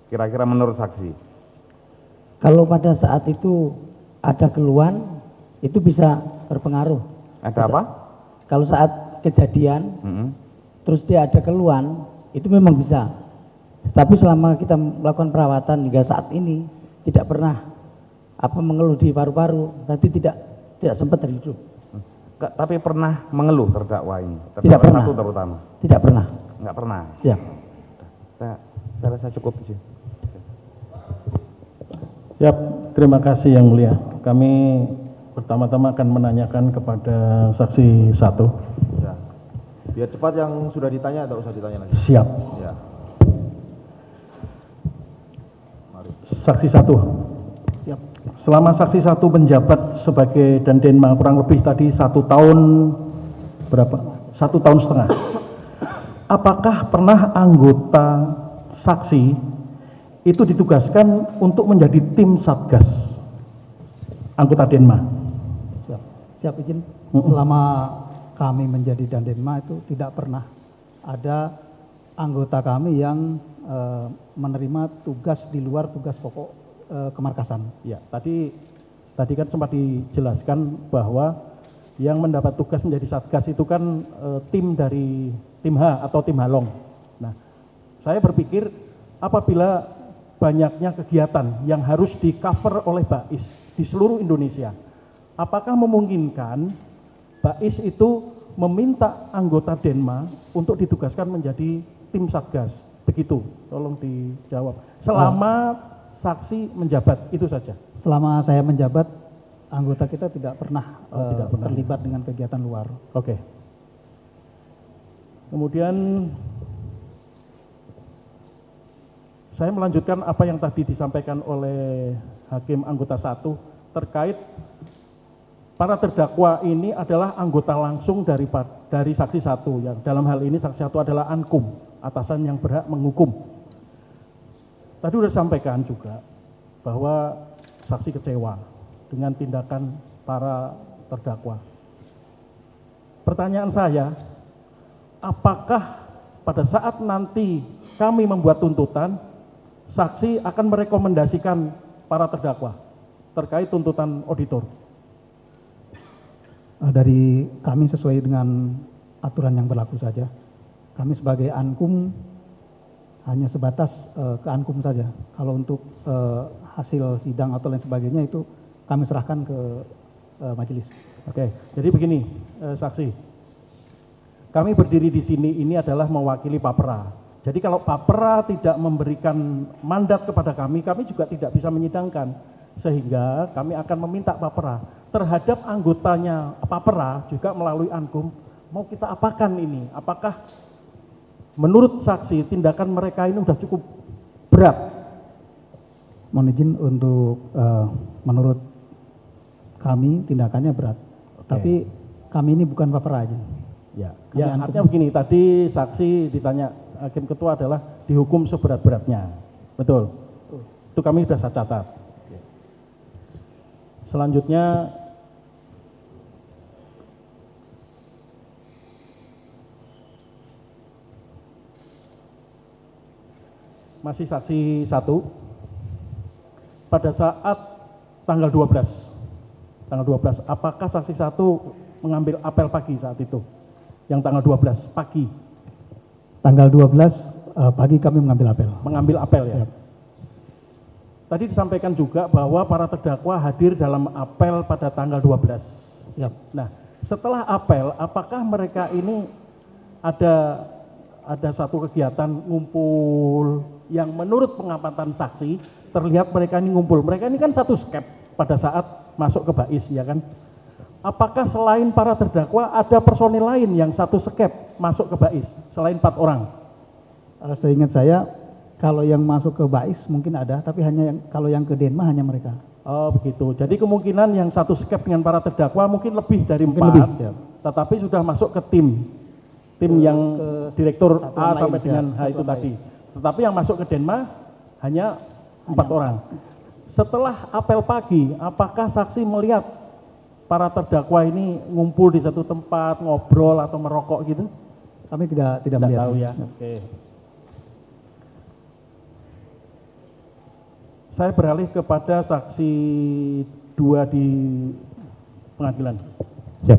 Kira-kira menurut saksi. Kalau pada saat itu ada keluhan, itu bisa berpengaruh. Ada apa? Kalau saat kejadian, terus dia ada keluhan, itu memang bisa. Tapi selama kita melakukan perawatan hingga saat ini, tidak pernah mengeluh di paru-paru, berarti tidak sempat terhidup. Tapi pernah mengeluh terdakwa ini? Tidak pernah. Satu terutama? Tidak pernah. Enggak pernah? Siap. Saya rasa cukup sih. Siap, terima kasih Yang Mulia. Kami pertama-tama akan menanyakan kepada saksi 1. Ya. Biar cepat yang sudah ditanya, tidak usah ditanya lagi. Siap. Ya. Mari. Saksi 1. Siap. Selama saksi 1 menjabat sebagai Dandenma kurang lebih tadi 1 tahun berapa? 1 tahun setengah. Apakah pernah anggota saksi itu ditugaskan untuk menjadi tim Satgas anggota Denma? Siap izin. Selama kami menjadi Dandenma itu tidak pernah ada anggota kami yang menerima tugas di luar tugas pokok kemarkasan. Ya, tadi kan sempat dijelaskan bahwa yang mendapat tugas menjadi Satgas itu kan tim dari tim H atau tim Halong. Nah, saya berpikir apabila banyaknya kegiatan yang harus di-cover oleh BAIS di seluruh Indonesia, apakah memungkinkan BAIS itu meminta anggota Denma untuk ditugaskan menjadi tim Satgas? Begitu, tolong dijawab. Selama saksi menjabat, itu saja. Selama saya menjabat, anggota kita tidak pernah, tidak pernah terlibat dengan kegiatan luar. Oke. Kemudian saya melanjutkan apa yang tadi disampaikan oleh Hakim anggota 1 terkait para terdakwa ini adalah anggota langsung dari saksi 1, yang dalam hal ini saksi 1 adalah Ankum, atasan yang berhak menghukum. Tadi sudah sampaikan juga bahwa saksi kecewa dengan tindakan para terdakwa. Pertanyaan saya, apakah pada saat nanti kami membuat tuntutan, saksi akan merekomendasikan para terdakwa terkait tuntutan auditor? Dari kami sesuai dengan aturan yang berlaku saja. Kami sebagai Ankum hanya sebatas ke Ankum saja. Kalau untuk hasil sidang atau lain sebagainya itu kami serahkan ke majelis. Oke, jadi begini saksi, kami berdiri di sini ini adalah mewakili Papera. Jadi kalau Papera tidak memberikan mandat kepada kami juga tidak bisa menyidangkan. Sehingga kami akan meminta Papera terhadap anggotanya Papera juga melalui Ankum, mau kita apakan ini? Apakah menurut saksi tindakan mereka ini sudah cukup berat? Mohon izin untuk menurut kami tindakannya berat. Oke. Tapi kami ini bukan Papera aja. Ya, artinya begini, tadi saksi ditanya Hakim Ketua adalah dihukum seberat-beratnya. Betul? Itu kami sudah saya catat. Selanjutnya masih saksi 1, pada saat tanggal 12, apakah saksi 1 mengambil apel pagi saat itu? Yang tanggal 12 pagi. Tanggal 12 pagi kami mengambil apel. Mengambil apel ya. Siap. Tadi disampaikan juga bahwa para terdakwa hadir dalam apel pada tanggal 12. Siap. Nah, setelah apel, apakah mereka ini ada satu kegiatan ngumpul yang menurut pengamatan saksi terlihat mereka ini ngumpul. Mereka ini kan satu skep pada saat masuk ke BAIS, ya kan? Apakah selain para terdakwa ada personil lain yang satu skep masuk ke BAIS selain 4 orang? Seingat saya kalau yang masuk ke BAIS mungkin ada, tapi kalau yang ke Denma hanya mereka. Oh begitu. Jadi kemungkinan yang satu skep dengan para terdakwa mungkin lebih dari 4, siap. tetapi sudah masuk ke tim yang direktur A sampai dengan H itu tadi. Tetapi yang masuk ke Denma hanya 4 orang. Setelah apel pagi, apakah saksi melihat para terdakwa ini ngumpul di satu tempat, ngobrol atau merokok gitu? Kami tidak melihat. Tahu ya. Oke. saya beralih kepada saksi 2 di pengadilan. Siap.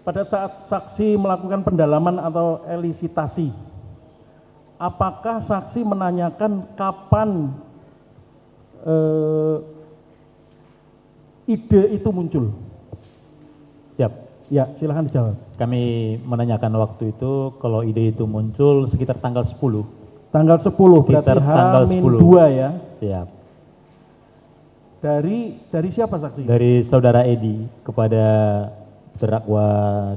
Pada saat saksi melakukan pendalaman atau elisitasi, apakah saksi menanyakan kapan ide itu muncul? Siap. Ya, silahkan dijawab. Kami menanyakan waktu itu kalau ide itu muncul sekitar tanggal 10. Tanggal 10, berarti Sekitar tanggal 10. H-2 ya. Siap. Dari siapa saksi? Dari saudara Edi kepada terdakwa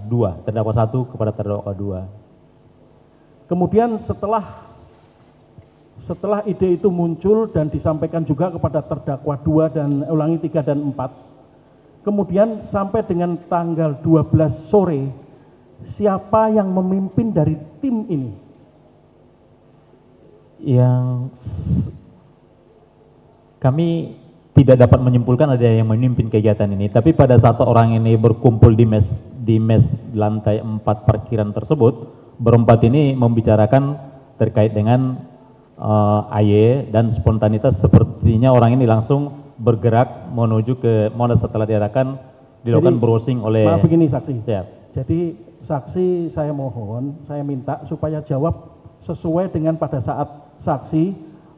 2, terdakwa 1 kepada terdakwa 2. Kemudian setelah ide itu muncul dan disampaikan juga kepada terdakwa 2 dan 3 dan 4, kemudian sampai dengan tanggal 12 sore, siapa yang memimpin dari tim ini? Kami tidak dapat menyimpulkan ada yang memimpin kegiatan ini, tapi pada saat orang ini berkumpul di mes lantai 4 parkiran tersebut, berempat ini membicarakan terkait dengan AY dan spontanitas, sepertinya orang ini langsung bergerak menuju ke mana setelah dilakukan browsing oleh. Maaf begini saksi. Siap. Jadi saksi saya minta supaya jawab sesuai dengan pada saat saksi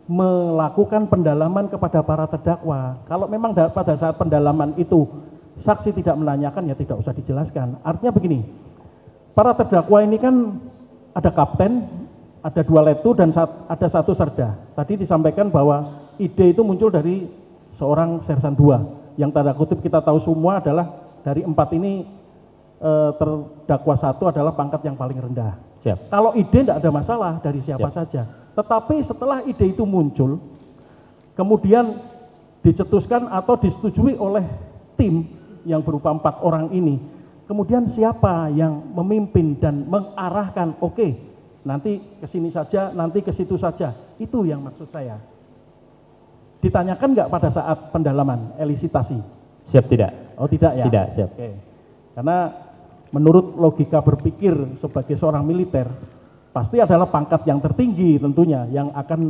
melakukan pendalaman kepada para terdakwa. Kalau memang pada saat pendalaman itu saksi tidak menanyakan, ya tidak usah dijelaskan. Artinya begini, para terdakwa ini kan ada kapten, ada 2 letu dan ada 1 serda. Tadi disampaikan bahwa ide itu muncul dari seorang sersan 2, yang tanda kutip kita tahu semua adalah dari 4 ini terdakwa 1 adalah pangkat yang paling rendah. Siap. Kalau ide tidak ada masalah dari siapa saja. Tetapi setelah ide itu muncul, kemudian dicetuskan atau disetujui oleh tim yang berupa 4 orang ini, kemudian siapa yang memimpin dan mengarahkan, oke, nanti ke sini saja, nanti ke situ saja. Itu yang maksud saya. Ditanyakan nggak pada saat pendalaman, elisitasi? Siap tidak? Oh tidak ya? Tidak, siap. Oke. Karena menurut logika berpikir sebagai seorang militer, pasti adalah pangkat yang tertinggi tentunya yang akan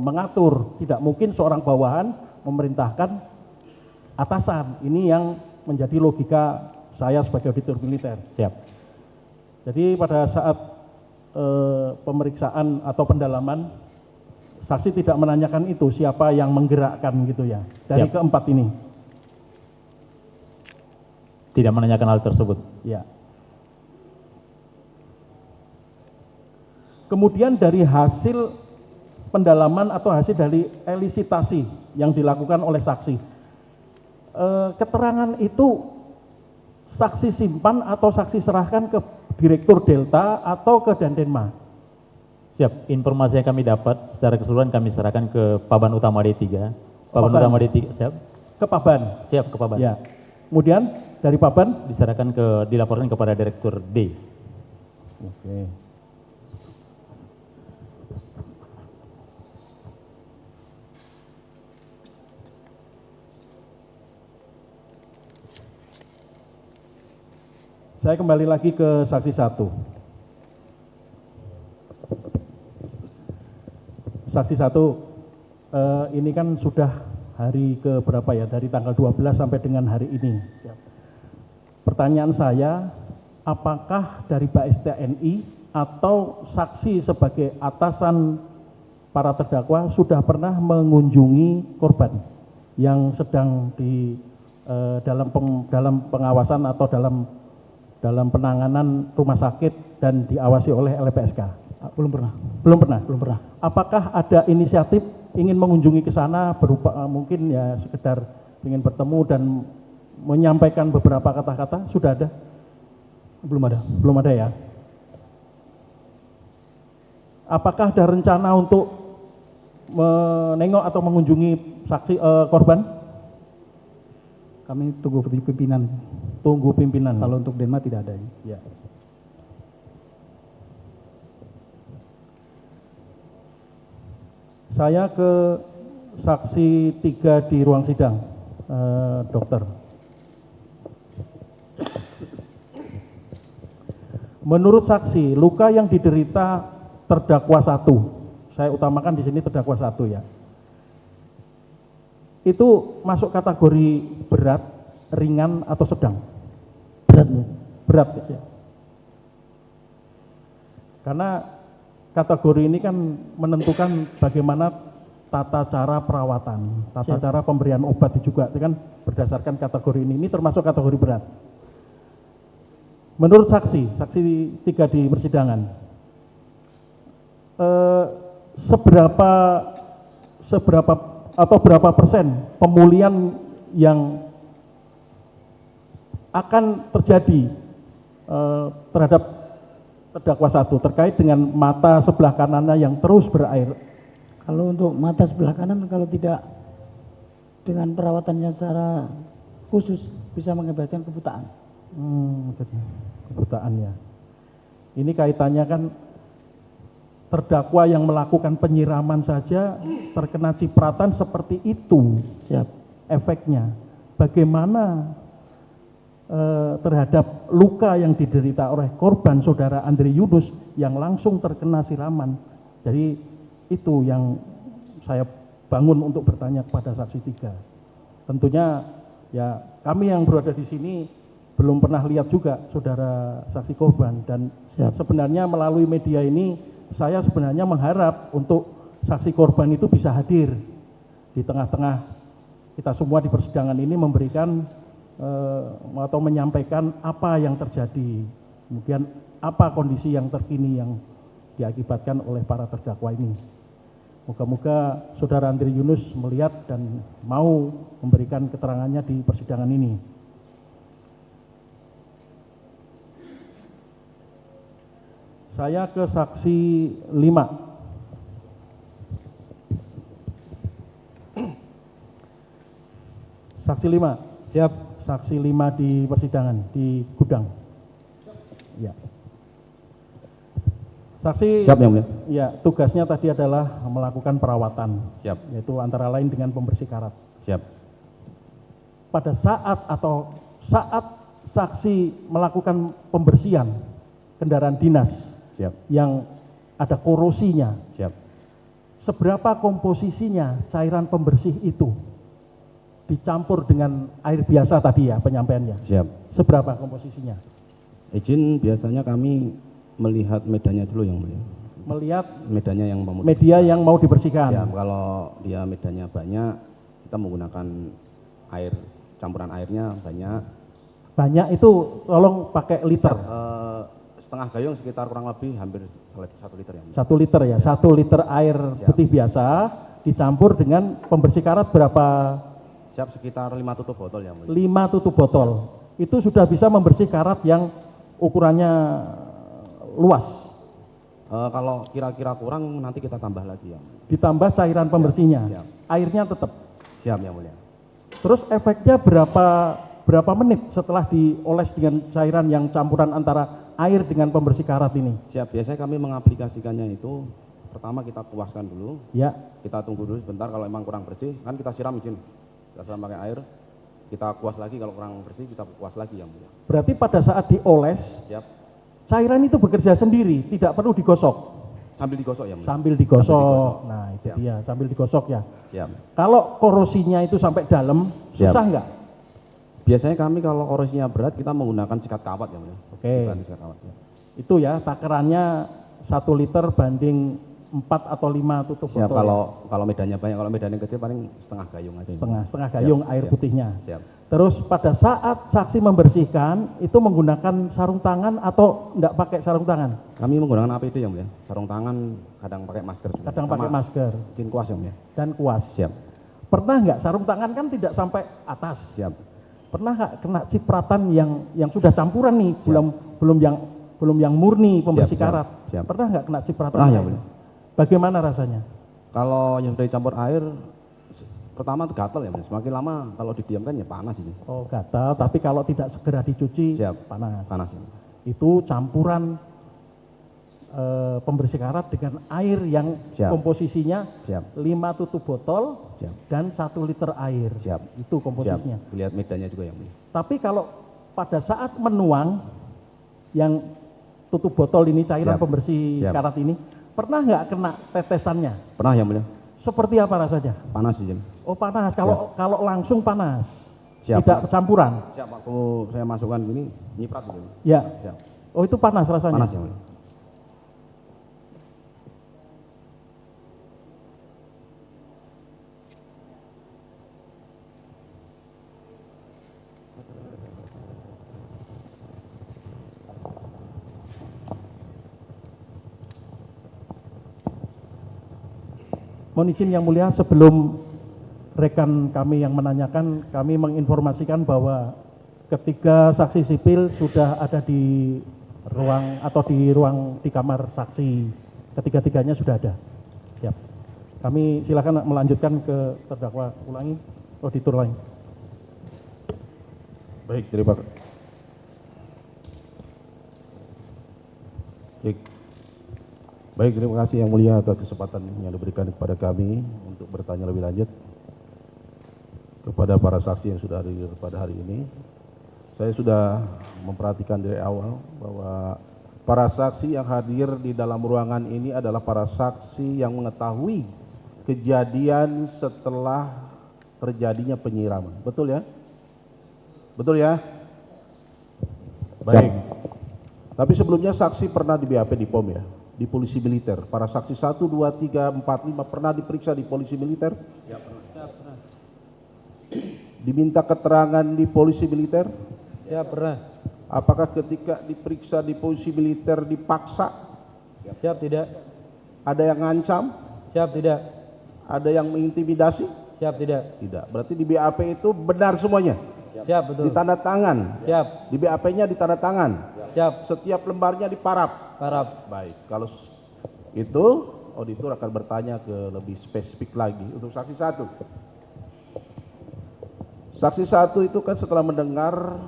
mengatur. Tidak mungkin seorang bawahan memerintahkan atasan. Ini yang menjadi logika saya sebagai auditor militer. Siap. Jadi pada saat pemeriksaan atau pendalaman, saksi tidak menanyakan itu siapa yang menggerakkan gitu ya dari Siap. keempat ini. Tidak menanyakan hal tersebut. Ya. Kemudian dari hasil pendalaman atau hasil dari elisitasi yang dilakukan oleh saksi, keterangan itu saksi simpan atau saksi serahkan ke Direktur Delta atau ke Dandenma? Siap. Informasi yang kami dapat secara keseluruhan kami serahkan ke Paban Utama D3. Paban Paban. Utama D3, siap. Ke Paban. Siap, ke Paban. Ya. Kemudian dari Paban Diserahkan dilaporkan kepada Direktur D. Oke. Saya kembali lagi ke saksi 1. Saksi 1, ini kan sudah hari ke berapa ya, dari tanggal 12 sampai dengan hari ini. Pertanyaan saya, apakah dari Bais TNI atau saksi sebagai atasan para terdakwa sudah pernah mengunjungi korban yang sedang di dalam pengawasan atau dalam penanganan rumah sakit dan diawasi oleh LPSK? Belum pernah. Belum pernah? Belum pernah. Apakah ada inisiatif ingin mengunjungi ke sana berupa mungkin ya sekedar ingin bertemu dan menyampaikan beberapa kata-kata? Sudah ada? Belum ada. Belum ada ya? Apakah ada rencana untuk menengok atau mengunjungi saksi korban? Kami tunggu pimpinan. Tunggu pimpinan. Kalau untuk Denma tidak ada. Ya. Saya ke saksi 3 di ruang sidang, dokter. Menurut saksi, luka yang diderita terdakwa 1, saya utamakan di sini terdakwa 1 ya. itu masuk kategori berat, ringan, atau sedang? Berat, Bu. Berat ya. Karena kategori ini kan menentukan bagaimana tata cara perawatan, tata Siap. cara pemberian obat juga, itu kan berdasarkan kategori ini. Ini termasuk kategori berat. Menurut saksi 3 di persidangan, seberapa atau berapa persen pemulihan yang akan terjadi terhadap terdakwa 1 terkait dengan mata sebelah kanannya yang terus berair? Kalau untuk mata sebelah kanan, kalau tidak dengan perawatannya secara khusus bisa mengakibatkan kebutaan. Jadi kebutaan ya. Ini kaitannya kan terdakwa yang melakukan penyiraman saja terkena cipratan seperti itu. Siap. Efeknya bagaimana terhadap luka yang diderita oleh korban saudara Andre Yunus yang langsung terkena siraman. Jadi itu yang saya bangun untuk bertanya kepada saksi 3. Tentunya ya kami yang berada di sini belum pernah lihat juga saudara saksi korban, dan Siap. sebenarnya melalui media ini saya sebenarnya mengharap untuk saksi korban itu bisa hadir di tengah-tengah kita semua di persidangan ini, memberikan atau menyampaikan apa yang terjadi, kemudian apa kondisi yang terkini yang diakibatkan oleh para terdakwa ini. Moga-moga saudara Andre Yunus melihat dan mau memberikan keterangannya di persidangan ini. Saya ke saksi 5. Saksi 5. Siap. Saksi 5 di persidangan di gudang. Ya. Saksi. Siap, Yang Mulia. Ya, tugasnya tadi adalah melakukan perawatan. Siap. Yaitu antara lain dengan pembersih karat. Siap. Pada saat saksi melakukan pembersihan kendaraan dinas. Siap. Yang ada korosinya, Siap. seberapa komposisinya cairan pembersih itu dicampur dengan air biasa tadi ya penyampaiannya? Siap. Seberapa komposisinya? Izin, biasanya kami melihat medannya dulu, Yang Mulia. Melihat Medannya yang mau media yang mau dibersihkan. Siap. Kalau dia medannya banyak, kita menggunakan air, campuran airnya banyak. Banyak itu tolong pakai liter. Setengah gayung sekitar kurang lebih hampir 1 liter, Yang Mulia. 1 liter ya, 1 liter air Siap. putih biasa dicampur dengan pembersih karat berapa? Siap, sekitar 5 tutup botol, Yang Mulia. 5 tutup botol. Itu sudah bisa membersih karat yang ukurannya luas. Kalau kira-kira kurang nanti kita tambah lagi, Yang Mulia. Ditambah cairan pembersihnya. Siap. Airnya tetap. Siap, Yang Mulia. Terus efeknya berapa menit setelah dioles dengan cairan yang campuran antara air dengan pembersih karat ini? Siap, biasanya kami mengaplikasikannya itu pertama kita kuaskan dulu. Ya, Kita tunggu dulu sebentar, kalau emang kurang bersih kan kita siram, izin. Kita siram pakai air, kita kuas lagi, kalau kurang bersih kita kuas lagi, Yang Mulia. berarti pada saat dioles, Siap. cairan itu bekerja sendiri, tidak perlu digosok. Sambil digosok, Yang Mulia. Sambil digosok. Sambil digosok. Nah, itu Siap. dia, sambil digosok ya. Siap. Kalau korosinya itu sampai dalam, Siap. susah nggak? Biasanya kami kalau korosinya berat kita menggunakan sikat kawat, Yang Mulia. Oke. Bukan sikat kawat, ya. Itu ya, takarannya 1 liter banding 4 atau 5 tutup Siap, botol. kalau medannya banyak, kalau medannya kecil paling setengah gayung aja. Yang Mulia. Setengah gayung Siap, air siap. putihnya. Siap. Terus pada saat saksi membersihkan itu menggunakan sarung tangan atau enggak pakai sarung tangan? Kami menggunakan APD, Yang Mulia. Sarung tangan, kadang pakai masker juga. Kadang Sama pakai masker bikin kuas, Yang Mulia. dan kuas. Siap. Pernah nggak sarung tangan kan tidak sampai atas? Siap. Pernah nggak kena cipratan yang sudah campuran nih, Siap. belum yang murni pembersih Siap, siap, karat? siap. Pernah nggak kena cipratan? Pernah, Yang air? Mulia. Bagaimana rasanya? Kalau yang sudah dicampur air, pertama itu gatal, ya, Mulia. Semakin lama kalau didiamkan ya panas ini. Oh gatal, tapi kalau tidak segera dicuci Siap. panas. Panas. Ya. Itu campuran pembersih karat dengan air yang Siap. komposisinya Siap. 5 tutup botol Siap. dan 1 liter air. Siap. Itu Siap. komposisinya. Lihat medannya juga, Yang Mulia. Tapi kalau pada saat menuang yang tutup botol ini cairan Siap. pembersih Siap. karat ini, pernah nggak kena tetesannya? Pernah, Yang Mulia. Seperti apa rasanya? Panas, izin. Oh panas, kalau langsung panas, Siap, tidak Pak. campuran. Siap Pak, kalau saya masukkan gini, nyiprat gitu. Ya. Siap. Oh itu panas rasanya. Panas ya Mulia. Mohon izin yang mulia, sebelum rekan kami yang menanyakan, kami menginformasikan bahwa ketiga saksi sipil sudah ada di ruang atau di kamar saksi. Ketiga-tiganya sudah ada. Siap. Kami silakan melanjutkan ke terdakwa ulangi, auditor lain. Baik, terima kasih. Baik, terima kasih yang mulia atas kesempatan yang diberikan kepada kami untuk bertanya lebih lanjut kepada para saksi yang sudah hadir pada hari ini. Saya sudah memperhatikan dari awal bahwa para saksi yang hadir di dalam ruangan ini adalah para saksi yang mengetahui kejadian setelah terjadinya penyiraman. Betul ya? Betul ya? Baik. Tapi sebelumnya saksi pernah di BAP di POM ya? Di polisi militer. Para saksi 1, 2, 3, 4, 5 pernah diperiksa di polisi militer? Ya, pernah. Diminta keterangan di polisi militer? Ya, pernah. Apakah ketika diperiksa di polisi militer dipaksa? Siap, tidak. Ada yang ngancam? Siap, tidak. Ada yang mengintimidasi? Siap, tidak. Tidak. Berarti di BAP itu benar semuanya? Siap, betul. Ditanda tangan? Siap. Di BAP-nya ditanda tangan? Siap. Setiap lembarnya diparaf? Paraf. Baik, kalau itu auditor akan bertanya ke lebih spesifik lagi untuk saksi 1. Saksi 1 itu kan setelah mendengar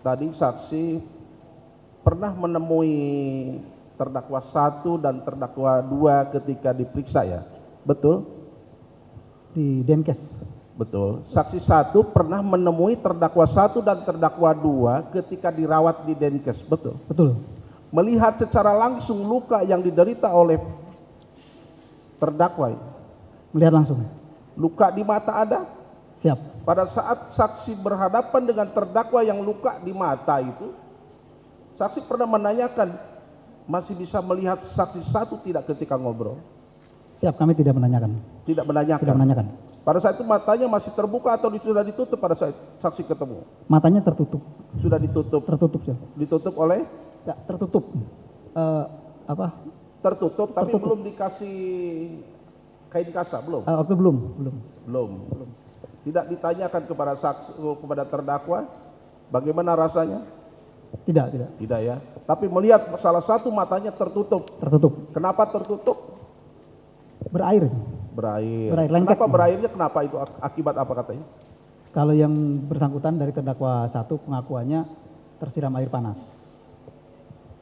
tadi saksi pernah menemui terdakwa 1 dan terdakwa 2 ketika diperiksa ya, betul? Di Denkes. Betul. Saksi 1 pernah menemui terdakwa 1 dan terdakwa 2 ketika dirawat di Denkes, betul? Betul. Melihat secara langsung luka yang diderita oleh terdakwa. Melihat langsung. Luka di mata ada? Siap. Pada saat saksi berhadapan dengan terdakwa yang luka di mata itu, saksi pernah menanyakan, masih bisa melihat saksi 1 tidak ketika ngobrol? Siap, kami tidak menanyakan. Tidak menanyakan. Tidak menanyakan. Pada saat itu matanya masih terbuka atau sudah ditutup pada saat saksi ketemu? Matanya tertutup. Sudah ditutup. Tertutup, siap. Ditutup oleh? Ya, tertutup. Apa? Tertutup, tapi Tertutup. belum dikasih kain kasa, belum? Oke, belum. Belum. Tidak ditanyakan kepada saksi, kepada terdakwa, bagaimana rasanya? Tidak. Tidak ya. Tapi melihat salah satu matanya tertutup. Tertutup. Kenapa tertutup? Berair. Berair. Lengket. Kenapa berairnya? Kenapa itu? Akibat apa katanya? Kalau yang bersangkutan dari terdakwa 1 pengakuannya tersiram air panas.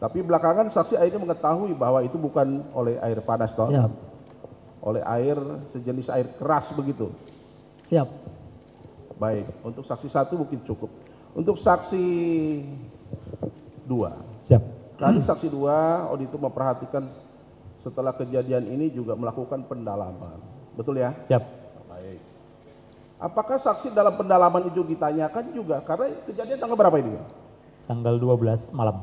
Tapi belakangan saksi akhirnya mengetahui bahwa itu bukan oleh air panas toh, Siap. oleh air sejenis air keras begitu. Siap. Baik, untuk saksi 1 mungkin cukup. Untuk saksi 2. Siap. Tadi saksi 2 auditor memperhatikan setelah kejadian ini juga melakukan pendalaman. Betul ya? Siap. Baik. Apakah saksi dalam pendalaman itu ditanyakan juga? Karena kejadian tanggal berapa ini? Tanggal 12 malam.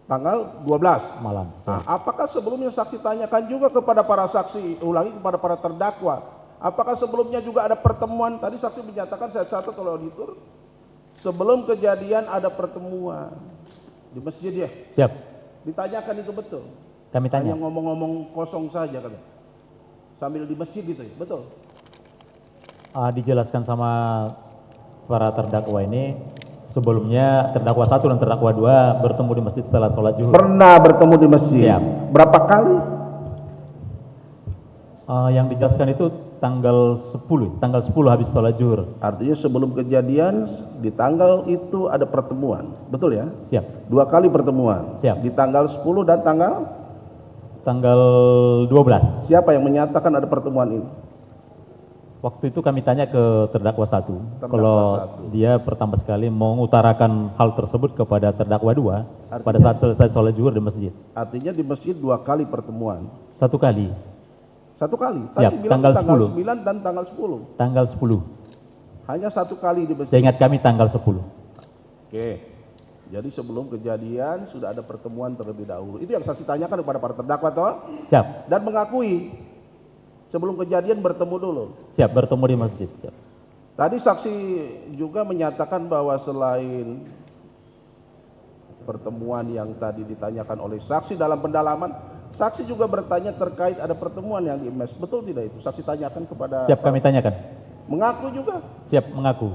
Tanggal 12 Malam. Nah, apakah sebelumnya saksi tanyakan juga kepada para saksi, ulangi kepada para terdakwa, apakah sebelumnya juga ada pertemuan? Tadi saksi menyatakan, saya catat oleh auditor, sebelum kejadian ada pertemuan di masjid ya? Siap. Ditanyakan itu betul? Kami tanya. Hanya ngomong-ngomong kosong saja kan? Sambil di masjid gitu ya? Betul? Dijelaskan sama para terdakwa ini, sebelumnya terdakwa 1 dan terdakwa 2 bertemu di masjid setelah sholat zuhur. Pernah bertemu di masjid? Siap. Berapa kali? Yang dijelaskan itu tanggal 10 habis sholat zuhur. Artinya sebelum kejadian di tanggal itu ada pertemuan, betul ya? Siap. 2 kali pertemuan. Siap. Di tanggal 10 dan Tanggal 12. siapa yang menyatakan ada pertemuan ini? Waktu itu kami tanya ke terdakwa 1. Terdakwa Kalau 1. dia pertama sekali mengutarakan hal tersebut kepada terdakwa 2 pada saat selesai sholat zuhur di masjid. Artinya di masjid 2 kali pertemuan. 1 kali. Satu kali. Siap, Tadi bilang tanggal tanggal 10. 9 dan tanggal 10. Tanggal 10. Hanya satu kali di masjid. Seingat kami tanggal 10. Oke. Jadi sebelum kejadian sudah ada pertemuan terlebih dahulu. Itu yang saksi tanyakan kepada para terdakwa toh? Siap. Dan mengakui sebelum kejadian bertemu dulu. Siap, bertemu di masjid. Siap. Tadi saksi juga menyatakan bahwa selain pertemuan yang tadi ditanyakan oleh saksi dalam pendalaman, saksi juga bertanya terkait ada pertemuan yang di mes. Betul tidak itu? Saksi tanyakan kepada... Siap, kami tanyakan. Mengaku juga? Siap, mengaku.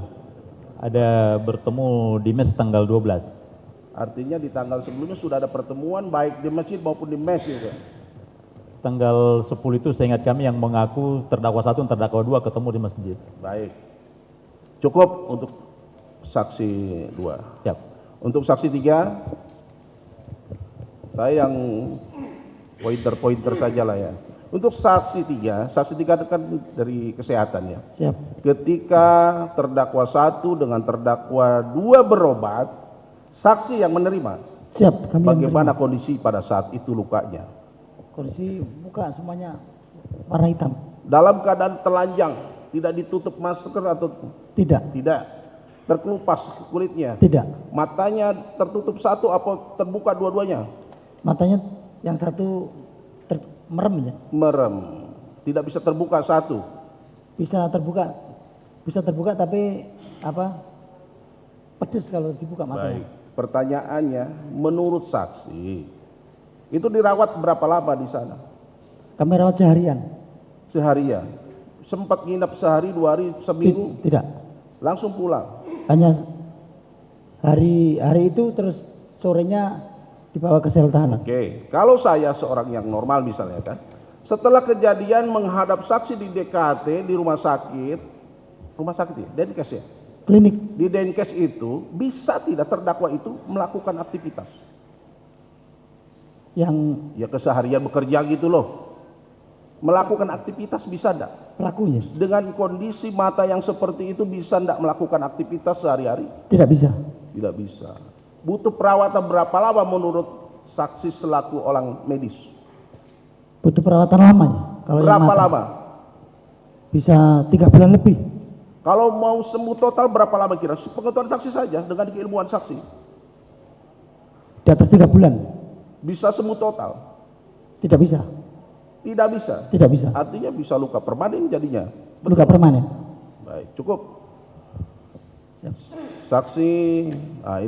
Ada bertemu di mes tanggal 12. Artinya di tanggal sebelumnya sudah ada pertemuan baik di masjid maupun di mes juga. Tanggal 10 itu seingat kami yang mengaku terdakwa 1 dan terdakwa 2 ketemu di masjid. Baik. Cukup untuk saksi 2. Siap. Untuk saksi 3, saya yang pointer-pointer saja lah ya. Untuk saksi 3 kan dari kesehatan ya. Siap. Ketika terdakwa 1 dengan terdakwa 2 berobat, saksi yang menerima. Siap, kami yang Bagaimana kondisi pada saat itu lukanya? kondisi muka semuanya warna hitam. Dalam keadaan telanjang, tidak ditutup masker atau Tidak, tidak? Terkelupas kulitnya? tidak. Matanya tertutup satu apa terbuka dua-duanya? Matanya yang satu merem ya. Merem. Tidak bisa terbuka satu. Bisa terbuka tapi apa? Pedes kalau dibuka matanya. Baik. Pertanyaannya, menurut saksi, itu dirawat berapa lama di sana? Kami rawat seharian. Seharian. Sempat nginep sehari, 2 hari, seminggu, Tidak. langsung pulang. Hanya hari itu terus sorenya dibawa ke sel tahanan. Oke, kalau saya seorang yang normal misalnya kan, setelah kejadian menghadap saksi di DKT di rumah sakit ya, Denkes ya. Klinik. Di Denkes itu bisa tidak terdakwa itu melakukan aktivitas? Yang Ya keseharian bekerja gitu loh. Melakukan aktivitas bisa enggak? pelakunya Dengan kondisi mata yang seperti itu bisa enggak melakukan aktivitas sehari-hari? tidak bisa. Tidak bisa. Butuh perawatan berapa lama menurut saksi selaku orang medis? Butuh perawatan lamanya. Kalau yang Berapa mata, lama? Bisa 3 bulan lebih. Kalau mau sembuh total berapa lama kira? Pengetahuan saksi saja dengan keilmuan saksi. Di atas 3 bulan. Bisa sembuh total? Tidak bisa. Tidak bisa. Tidak bisa. Artinya bisa luka permanen jadinya. Luka permanen. Baik, cukup. Saksi,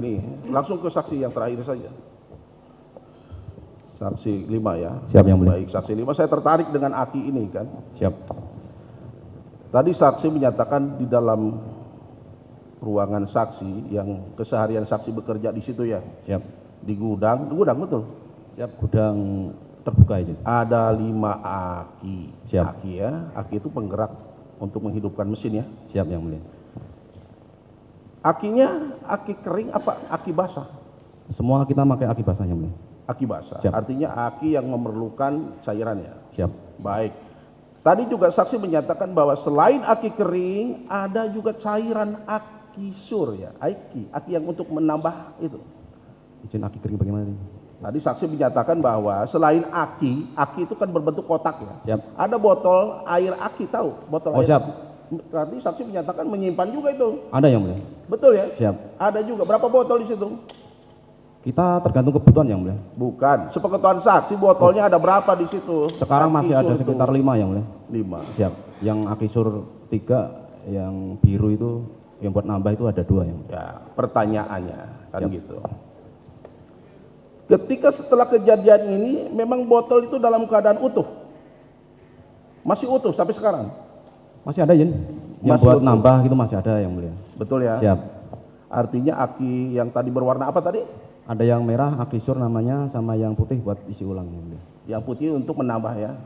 ini langsung ke saksi yang terakhir saja. Saksi 5 ya. Siap, Yang Mulia. Baik, saksi 5 saya tertarik dengan Aki ini kan. Siap. Tadi saksi menyatakan di dalam ruangan saksi yang keseharian saksi bekerja di situ ya. Siap. Di gudang betul. Siap, gudang terbuka itu. Ada 5 aki. Siap. Aki ya, aki itu penggerak untuk menghidupkan mesin ya. Siap, Yang Mulia. Akinya aki kering apa aki basah? Semua kita pakai aki basah, Yang Mulia. Aki basah. Siap. Artinya aki yang memerlukan cairan ya. Siap. Baik. Tadi juga saksi menyatakan bahwa selain aki kering ada juga cairan aki sur ya. Aki yang untuk menambah itu. Izin aki kering bagaimana ini? Tadi saksi menyatakan bahwa selain aki itu kan berbentuk kotak ya. Siap. Ada botol air aki, tahu? Botol Oh, air. siap. Tadi saksi menyatakan menyimpan juga itu. Ada, Yang Mulia. Betul ya? Siap. Ada juga. Berapa botol di situ? Kita tergantung kebutuhan, Yang Mulia. Bukan. Sepengetahuan saksi botolnya ada berapa di situ? Sekarang masih ada Akisur sekitar itu. 5, Yang Mulia. 5. Siap. Yang akisur 3, yang biru itu, yang buat nambah itu ada 2, Yang Mulia. Ya, pertanyaannya kan Siap. gitu. Ketika setelah kejadian ini memang botol itu dalam keadaan utuh. Masih utuh sampai sekarang. Masih ada, Yin. Yang Masih buat utuh. nambah itu masih ada, Yang Mulia. Betul ya? Siap. Artinya aki yang tadi berwarna apa tadi? Ada yang merah, akisur namanya, sama yang putih buat isi ulang, Yang Mulia. Yang putih untuk menambah ya.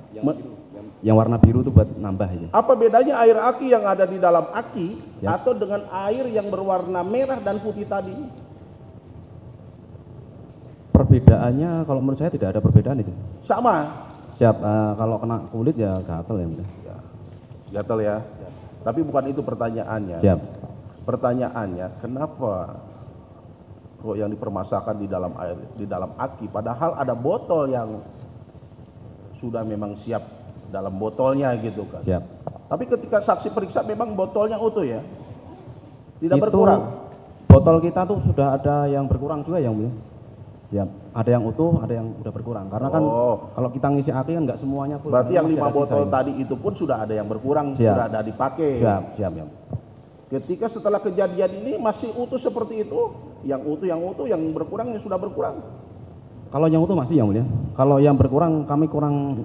Yang warna biru itu buat nambah aja. Apa bedanya air aki yang ada di dalam aki Siap. atau dengan air yang berwarna merah dan putih tadi? Perbedaannya kalau menurut saya tidak ada perbedaan itu. Sama. Siap. Kalau kena kulit ya gatal, ya Mulia. Ya. Gatal ya. Tapi bukan itu pertanyaannya. Siap. Pertanyaannya, kenapa kok yang dipermasalahkan di dalam air, di dalam aki, padahal ada botol yang sudah memang siap dalam botolnya gitu kan. Siap. Tapi ketika saksi periksa memang botolnya utuh ya, tidak Itu berkurang. Botol kita tuh sudah ada yang berkurang juga yang mulia. Siap. Ada yang utuh, ada yang udah berkurang. Karena kan kalau kita ngisi aki kan nggak semuanya full. Berarti yang Masih 5 ada botol sisanya. tadi itu pun sudah ada yang berkurang, Siap. sudah ada dipakai. Siap, siap, siap. Ketika setelah kejadian ini masih utuh seperti itu, yang utuh, yang berkurang yang sudah berkurang. Kalau yang utuh masih yang mulia. Kalau yang berkurang kami kurang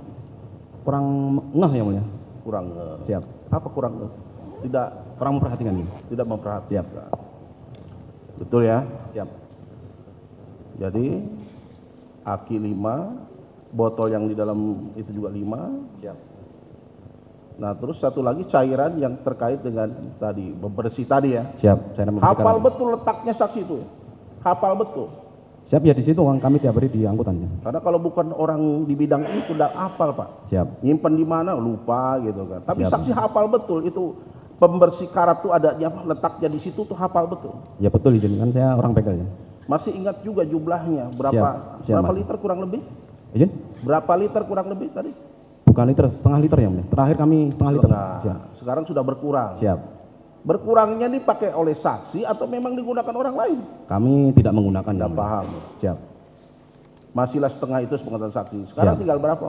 ngeh yang mulia. Kurang. Siap. Apa kurang? Tidak Kurang memperhatikan ini. tidak memperhatikan. Siap. Betul ya? Siap. Jadi aki 5, botol yang di dalam itu juga 5. Siap. Nah, terus satu lagi cairan yang terkait dengan tadi pembersih tadi ya. Siap. Saya Hafal betul letaknya saksi itu. Hafal betul. Siap ya, di situ kan kami tiap hari di angkutannya. Karena kalau bukan orang di bidang ini sudah hafal, Pak. Siap. Nyimpen di mana lupa gitu kan. Tapi Siap. saksi hafal betul itu pembersih karat tuh adanya letaknya di situ tuh hafal betul. Ya betul izin kan saya orang begal ya. Masih ingat juga jumlahnya berapa Siap, berapa Mas. liter kurang lebih? Izin? Berapa liter kurang lebih tadi? Bukan liter, setengah liter ya mulia. Terakhir kami setengah liter. Nah, Siap. sekarang sudah berkurang. Siap. Berkurangnya dipakai oleh saksi atau memang digunakan orang lain? Kami tidak menggunakan. Tidak yang mulia. paham. Siap. Masihlah setengah itu sepengetahuan saksi. Sekarang Siap. tinggal berapa?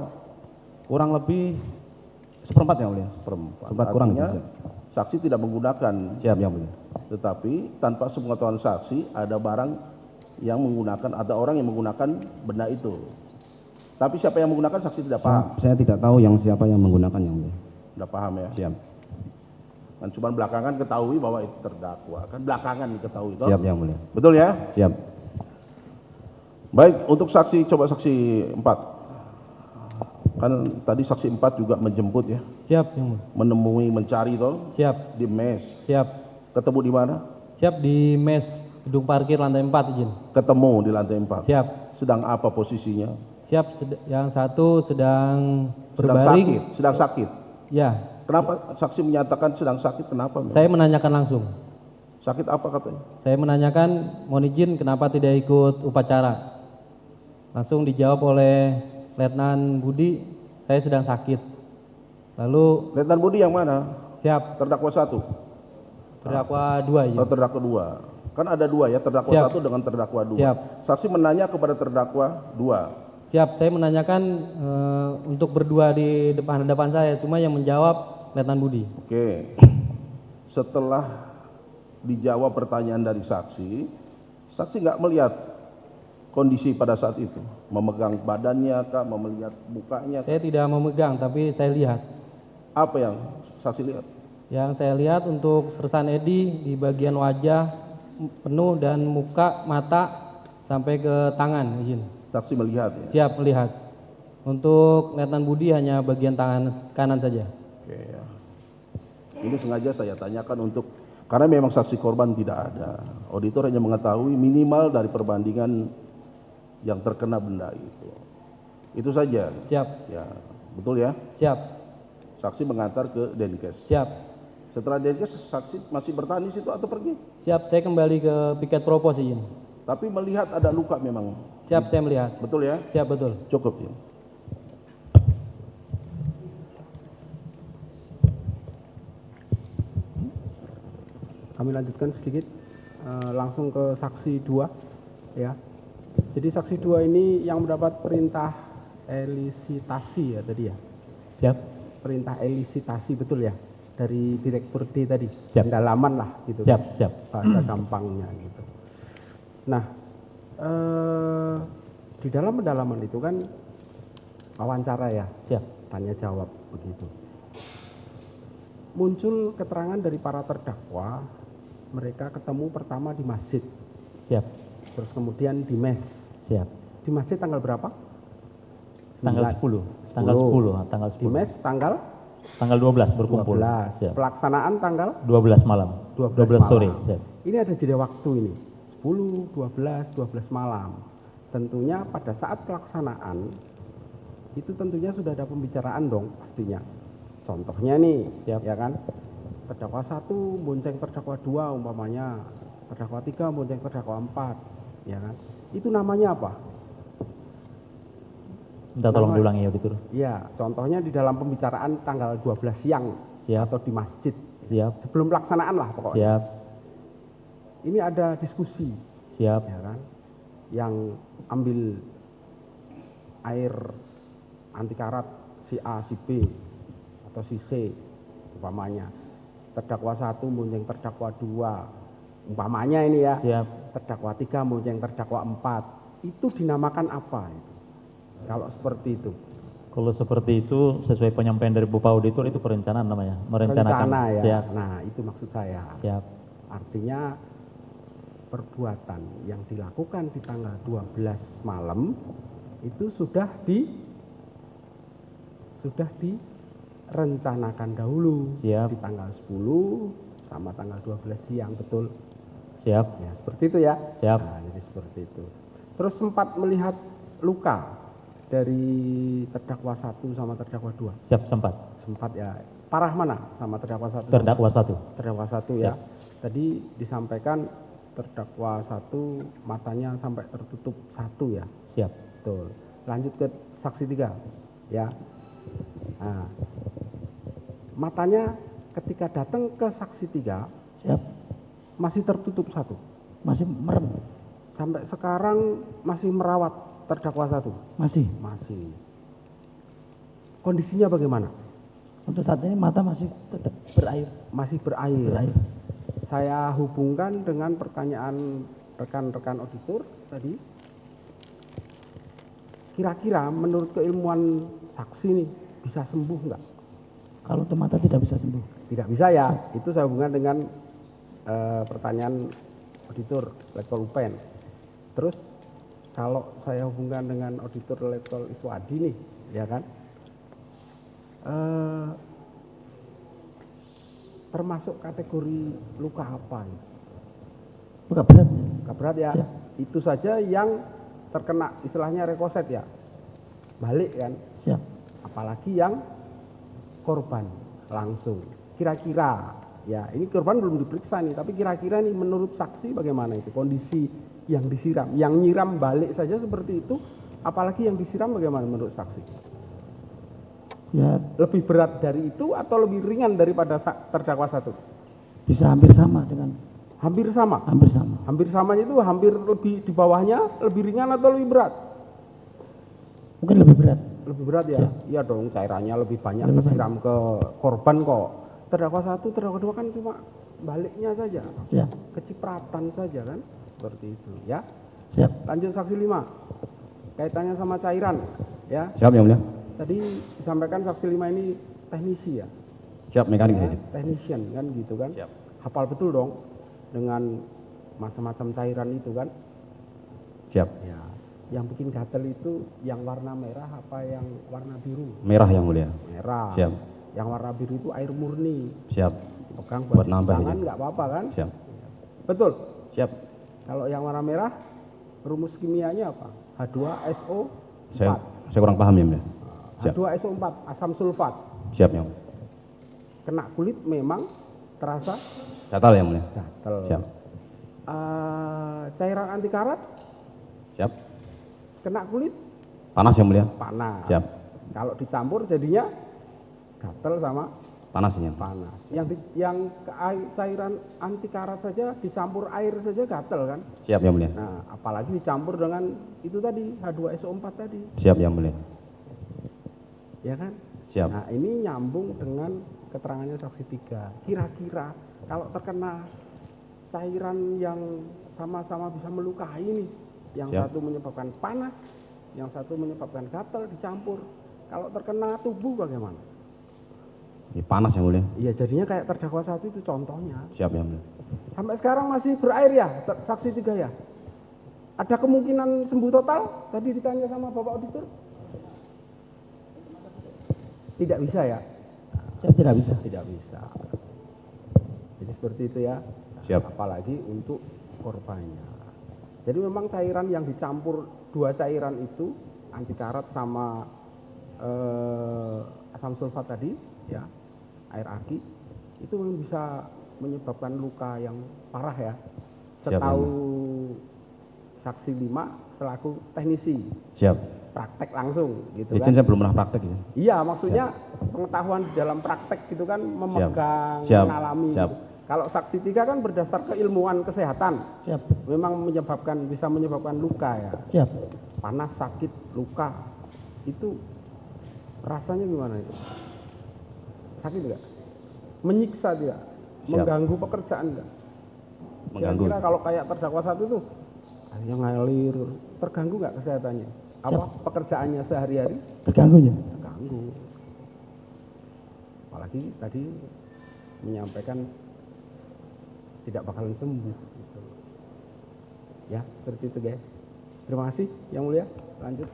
Kurang lebih seperempat ya mulia. Seperempat. Seperempat kurang. Artinya, Siap. saksi tidak menggunakan. Siap ya mulia. Tetapi tanpa sepengetahuan saksi ada barang yang menggunakan, ada orang yang menggunakan benda itu. Tapi siapa yang menggunakan saksi tidak paham. Saya tidak tahu yang siapa yang menggunakan yang mulia. Tidak paham ya. Siap. Kan cuma belakangan ketahui bahwa itu terdakwa. Kan belakangan diketahui. Toh? Siap yang mulia. Betul ya? Siap. Baik, untuk saksi, coba saksi 4. Kan tadi saksi 4 juga menjemput ya. Siap, yang mulia. Menemui, mencari toh Siap, di mes. siap. Ketemu di mana? Siap di mes gedung parkir lantai 4 izin. Ketemu di lantai 4. Siap. Sedang apa posisinya? Siap, yang satu sedang Sedang berbaring. sakit. Sedang sakit. Ya, Kenapa saksi menyatakan sedang sakit? Kenapa? memang? saya menanyakan langsung. Sakit apa katanya? Saya menanyakan, mohon izin kenapa tidak ikut upacara. Langsung dijawab oleh Letnan Budi, saya sedang sakit. Lalu, Letnan Budi yang mana? siap, Terdakwa 1. terdakwa 2 izin. Atau terdakwa 2. Kan ada 2 ya, terdakwa Siap. 1 dengan terdakwa 2. Siap. Saksi menanya kepada terdakwa 2. Siap, saya menanyakan untuk berdua di hadapan saya, cuma yang menjawab Letnan Budi. Oke. Setelah dijawab pertanyaan dari saksi, saksi nggak melihat kondisi pada saat itu, memegang badannya kah, melihat mukanya, Saya tidak memegang, tapi saya lihat. apa yang saksi lihat? Yang saya lihat untuk Sersan Edi di bagian wajah penuh dan muka, mata sampai ke tangan, izin. Saksi melihat ya. Siap melihat. Untuk Letnan Budi hanya bagian tangan kanan saja. Oke ya. Ini sengaja saya tanyakan untuk karena memang saksi korban tidak ada. Auditor hanya mengetahui minimal dari perbandingan yang terkena benda itu. Itu saja. Siap, Ya, betul ya. siap, Saksi mengantar ke Denkes. siap. Setelah Denkes, saksi masih bertahan di situ atau pergi? Siap, saya kembali ke piket propos, izin. Tapi melihat ada luka memang. Siap, saya melihat. Betul ya? Siap, betul. Cukup ya. Kami lanjutkan sedikit langsung ke saksi 2 ya. Jadi saksi 2 ini yang mendapat perintah elisitasi ya tadi ya. Siap. Perintah elisitasi betul ya dari Direktur D tadi. Siap. Pendalaman lah gitu. Siap, siap. Bahasa gampangnya gitu. Nah, di dalam pendalaman itu kan wawancara ya. Siap. Tanya jawab begitu. Muncul keterangan dari para terdakwa, mereka ketemu pertama di masjid, Siap. terus kemudian di mes. Siap. Di masjid tanggal berapa? Tanggal 10. Tanggal 10. Tanggal 10. Di mes tanggal Tanggal 12 berkumpul. 12. Siap. Pelaksanaan tanggal 12 malam. 12 sore. malam. Siap. Ini ada jeda waktu ini. 10, 12 malam. Tentunya pada saat pelaksanaan itu tentunya sudah ada pembicaraan dong pastinya. Contohnya nih, Siap. ya kan? Terdakwa 1 bonceng terdakwa 2 umpamanya, terdakwa 3 bonceng terdakwa 4, ya kan? Itu namanya apa? Minta tolong diulangi ya auditor. Iya, contohnya di dalam pembicaraan tanggal 12 siang Siap. atau di masjid. Siap. Sebelum pelaksanaan lah pokoknya. Siap. Ini ada diskusi, Siap. ya kan? Yang ambil air anti karat si A, si B atau si C umpamanya. Terdakwa 1 munceng terdakwa 2. Umpamanya ini ya. Siap. Terdakwa 3 munceng terdakwa 4. Itu dinamakan apa itu? Kalau seperti itu. Kalau seperti itu sesuai penyampaian dari Bapak Auditor itu perencanaan namanya, merencanakan. Rencana ya. Siap. Nah, itu maksud saya. Siap. Artinya perbuatan yang dilakukan di tanggal 12 malam itu sudah direncanakan dahulu. Siap. Di tanggal 10 sama tanggal 12 siang, betul? Siap. Ya, seperti itu ya. Siap. Nah, jadi seperti itu. Terus sempat melihat luka dari terdakwa 1 sama terdakwa 2. Siap, sempat. Sempat ya. Parah mana sama terdakwa 1? Terdakwa 1. Terdakwa 1 ya. Tadi disampaikan terdakwa 1 matanya sampai tertutup 1 ya. Siap. Betul. Lanjut ke saksi 3 ya. Nah, matanya ketika datang ke saksi 3 Siap. masih tertutup 1. Masih merem. Sampai sekarang masih merawat terdakwa 1. Masih. Masih. Kondisinya bagaimana? Untuk saat ini mata masih tetap berair. Masih berair. Berair. Saya hubungkan dengan pertanyaan rekan-rekan auditor tadi. Kira-kira menurut keilmuan saksi nih bisa sembuh nggak? Kalau untuk mata tidak bisa sembuh. Tidak bisa ya. Itu saya hubungkan dengan pertanyaan auditor Letkol Upen. Terus kalau saya hubungkan dengan auditor Letkol Iswadi nih, ya kan? Termasuk kategori luka apa ini? Luka berat. Luka berat ya. Siap. Itu saja yang terkena istilahnya rekoset ya. Balik kan. Siap. Apalagi yang korban langsung. Kira-kira ya, ini korban belum diperiksa nih, tapi kira-kira nih menurut saksi bagaimana itu kondisi yang disiram, yang nyiram balik saja seperti itu, apalagi yang disiram bagaimana menurut saksi? Ya, Lebih berat dari itu atau lebih ringan daripada terdakwa 1? bisa hampir sama dengan Hampir sama. hampir sama. Hampir samanya itu hampir lebih di bawahnya, lebih ringan atau lebih berat? Mungkin lebih berat. Lebih berat ya? Siap. Iya dong, cairannya lebih banyak Lebih kesiram ke korban kok. Terdakwa 1, terdakwa 2 kan cuma baliknya saja. Siap. Kecipratan saja kan? Seperti itu ya. Siap. Lanjut saksi 5. Kaitannya sama cairan ya. Siap yang mulia. Tadi disampaikan saksi 5 ini teknisi ya. Siap mekanik Ya, saja. technician kan gitu kan. Siap. Hafal betul dong dengan macam-macam cairan itu kan. Siap. Ya. Yang bikin gatel itu yang warna merah apa yang warna biru? Merah yang mulia. Merah. Siap. Yang warna biru itu air murni. Siap. Pegang Buat nambah tangan ini. nggak apa-apa kan? Siap. Betul. Siap. Kalau yang warna merah rumus kimianya apa? H2SO 4. Saya kurang paham ya mulia. Siap. H2SO4 asam sulfat. Siap yang mulia. Kena kulit memang terasa Gatal yang mulia. gatel. Siap. Cairan anti karat Siap. kena kulit Panas yang mulia. panas. Siap. Kalau dicampur jadinya gatel sama Panasnya. panas. Cairan anti karat saja dicampur air saja gatel kan? Siap yang mulia. Nah, apalagi dicampur dengan itu tadi H2SO4 tadi, Siap yang mulia. ya kan? Siap. Nah, ini nyambung dengan keterangannya saksi 3. Kira-kira kalau terkena cairan yang sama-sama bisa melukai nih, yang Siap. satu menyebabkan panas, yang satu menyebabkan gatal dicampur. Kalau terkena tubuh bagaimana? Ini panas yang mulia. Iya, jadinya kayak terdakwa 1 itu contohnya. Siap yang mulia. Sampai sekarang masih berair ya, saksi 3 ya? Ada kemungkinan sembuh total? Tadi ditanya sama Bapak Auditor. Tidak bisa ya? Saya tidak bisa. Tidak bisa. Jadi seperti itu ya. Siap. Apalagi untuk korbannya. Jadi memang cairan yang dicampur, 2 cairan itu, anti karat sama asam sulfat tadi, ya, air aki, itu memang bisa menyebabkan luka yang parah ya. Siap, Setahu saksi 5 selaku teknisi. Siap. praktek langsung gitu Izin kan. saya belum pernah praktek ya. Iya, maksudnya pengetahuan dalam praktek gitu kan, memegang, Siap. mengalami. Siap. Gitu. Kalau saksi 3 kan berdasar keilmuan kesehatan. Siap. Memang bisa menyebabkan luka ya. Siap. Panas, sakit, luka. Itu rasanya gimana itu? Sakit enggak? Menyiksa tidak? Siap. Mengganggu pekerjaan enggak? Mengganggu. Kira-kira kalau kayak terdakwa 1 tuh yang ngalir, terganggu nggak kesehatannya? Apa pekerjaannya sehari-hari? Terganggu ya? Terganggu. Apalagi tadi menyampaikan tidak bakalan sembuh. Gitu. Ya, seperti itu guys. Terima kasih, Yang Mulia. Lanjut.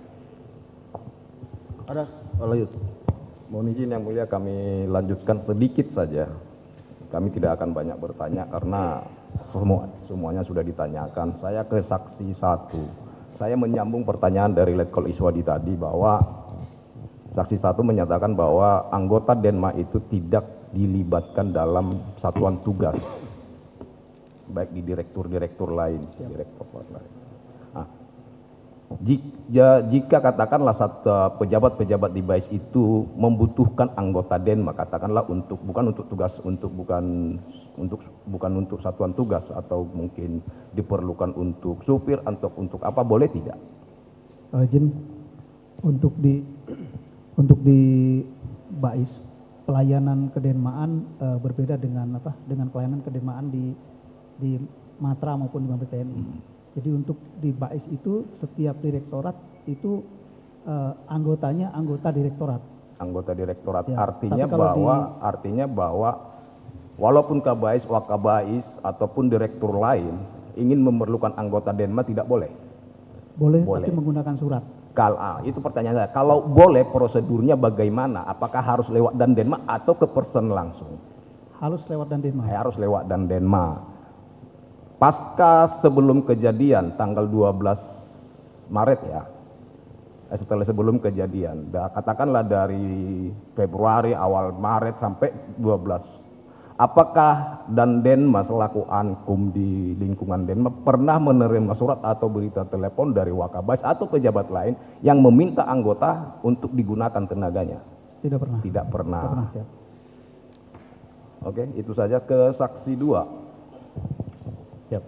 Ada? Lanjut. Mohon izin Yang Mulia, kami lanjutkan sedikit saja. Kami tidak akan banyak bertanya karena semuanya sudah ditanyakan. Saya ke saksi 1. Saya menyambung pertanyaan dari Letkol Iswadi tadi bahwa saksi 1 menyatakan bahwa anggota Denma itu tidak dilibatkan dalam satuan tugas, baik di direktur-direktur lain, direktur lain. Nah, jika katakanlah pejabat-pejabat di BAIS itu membutuhkan anggota Denma, katakanlah bukan untuk satuan tugas atau mungkin diperlukan untuk supir atau untuk apa, boleh tidak? Izin untuk di BAIS pelayanan kedenmaan berbeda dengan pelayanan kedenmaan di Matra maupun di Mabes TNI. Jadi untuk di BAIS itu setiap direktorat itu anggotanya anggota direktorat. Anggota direktorat Ya, artinya bahwa walaupun Kabais, Wakabais ataupun direktur lain ingin memerlukan anggota Denma tidak boleh. Boleh. Boleh. Tapi menggunakan surat. Itu pertanyaan saya. Kalau boleh, prosedurnya bagaimana? Apakah harus lewat Dandenma atau ke person langsung? Harus lewat Dandenma. Harus lewat Dandenma. Pasca sebelum kejadian tanggal 12 Maret ya. Setelah sebelum kejadian, katakanlah dari Februari awal Maret sampai 12. Apakah Dandenma selaku Ankum di lingkungan Denma pernah menerima surat atau berita telepon dari Wakabais atau pejabat lain yang meminta anggota untuk digunakan tenaganya? Tidak pernah. Tidak pernah. Tidak pernah, siap. Oke, itu saja. Ke saksi 2. Siap.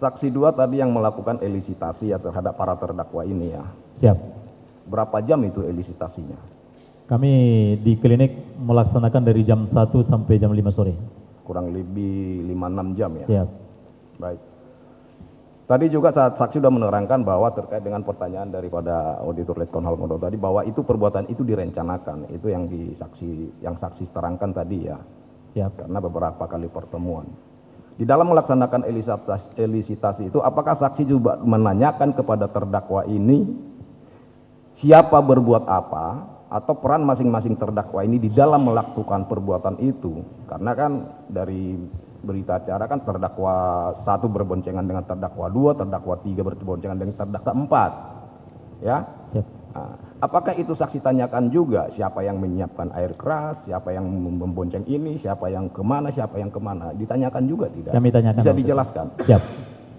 Saksi 2 tadi yang melakukan elisitasi ya terhadap para terdakwa ini ya. Siap. Berapa jam itu elisitasinya? Kami di klinik melaksanakan dari jam 1 sampai jam 5 sore. Kurang lebih 5-6 jam ya? Siap. Baik. Tadi juga saksi sudah menerangkan bahwa terkait dengan pertanyaan daripada auditor Letkol Halmodo tadi bahwa itu perbuatan itu direncanakan. Itu yang saksi terangkan tadi ya. Siap. Karena beberapa kali pertemuan. Di dalam melaksanakan elisitasi itu apakah saksi juga menanyakan kepada terdakwa ini siapa berbuat apa atau peran masing-masing terdakwa ini di dalam melakukan perbuatan itu? Karena kan dari berita acara kan terdakwa 1 berboncengan dengan terdakwa 2, terdakwa 3 berboncengan dengan terdakwa 4. Ya? Siap. Nah, apakah itu saksi tanyakan juga siapa yang menyiapkan air keras, siapa yang membonceng ini, siapa yang kemana, ditanyakan juga tidak? Kami tanyakan. Bisa dijelaskan? Siap.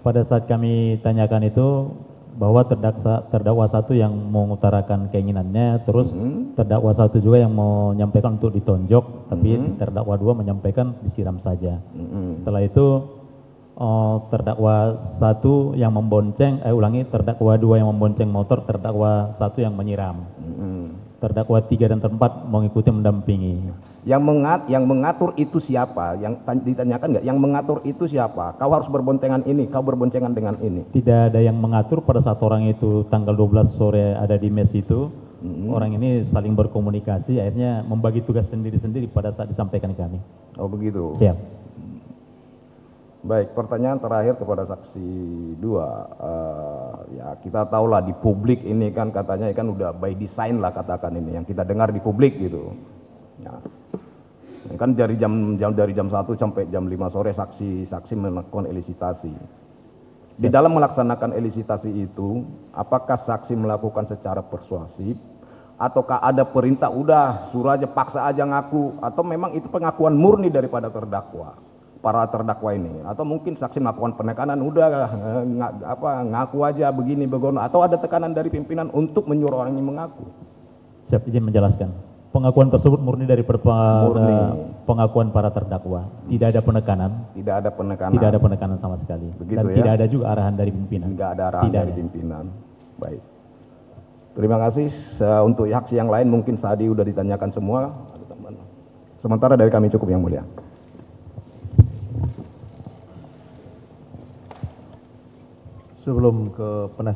Pada saat kami tanyakan itu bahwa terdakwa 1 yang mengutarakan keinginannya, terus terdakwa 1 juga yang mau menyampaikan untuk ditonjok, tapi terdakwa 2 menyampaikan disiram saja. Setelah itu terdakwa 1 yang membonceng, terdakwa 2 yang membonceng motor, terdakwa 1 yang menyiram. Terdakwa 3 dan 4 mengikuti mendampingi. Yang mengatur itu siapa? Yang ditanyakan nggak? Yang mengatur itu siapa? Kau harus berboncengan ini, kau berboncengan dengan ini. Tidak ada yang mengatur pada saat orang itu tanggal 12 sore ada di mes itu. Orang ini saling berkomunikasi, akhirnya membagi tugas sendiri-sendiri pada saat disampaikan kami. Oh begitu. Siap. Baik, pertanyaan terakhir kepada saksi 2. Ya kita tahulah di publik ini kan katanya kan udah by design lah katakan ini yang kita dengar di publik gitu. Ya. Kan dari jam 1 sampai jam 5 sore saksi melakukan elisitasi. Di dalam melaksanakan elisitasi itu, apakah saksi melakukan secara persuasif ataukah ada perintah udah suruh aja paksa aja ngaku atau memang itu pengakuan murni daripada terdakwa? para terdakwa ini, atau mungkin saksi melakukan penekanan, udah ngaku aja begini begono, atau ada tekanan dari pimpinan untuk menyuruh orang ini mengaku? Siap, izin menjelaskan. Pengakuan tersebut murni dari pengakuan para terdakwa. Tidak ada penekanan. Tidak ada penekanan. Tidak ada penekanan sama sekali. Begitu dan ya? tidak ada juga arahan dari pimpinan. Tidak ada arahan dari pimpinan. Baik. Terima kasih. Untuk saksi yang lain mungkin tadi sudah ditanyakan semua. Sementara dari kami cukup, yang mulia. Sebelum ke penasihat